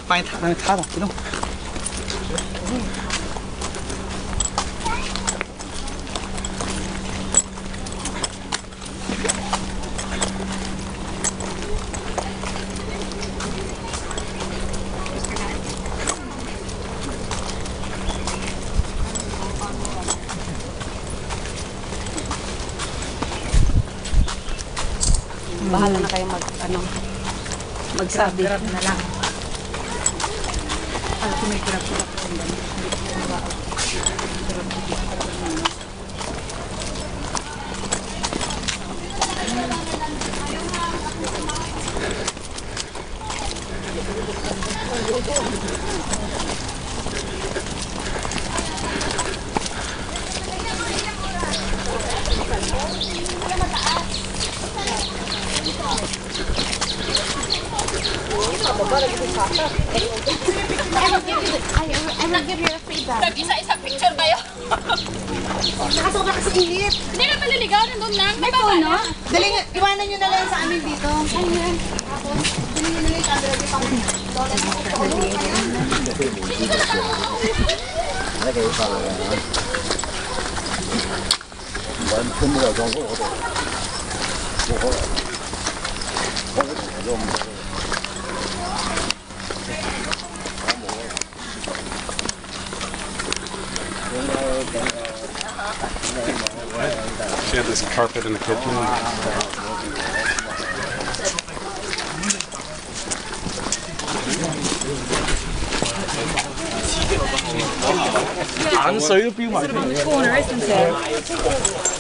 帮你擦，让你擦擦，别动。Bahala na kayo magsabi. Grab na lang. Alam ko may grab sila po. I will give you a free bag. Isa-isa picture kayo. Nakasobra kasi init. Hindi na maliligaw, nandun lang. May puno? Dali, iwanan nyo na lang sa amin dito. Ayun. Dali nyo na lang sa amin dito. She had this carpet in the kitchen. 안 써요, 비용 많이. Corner, isn't it?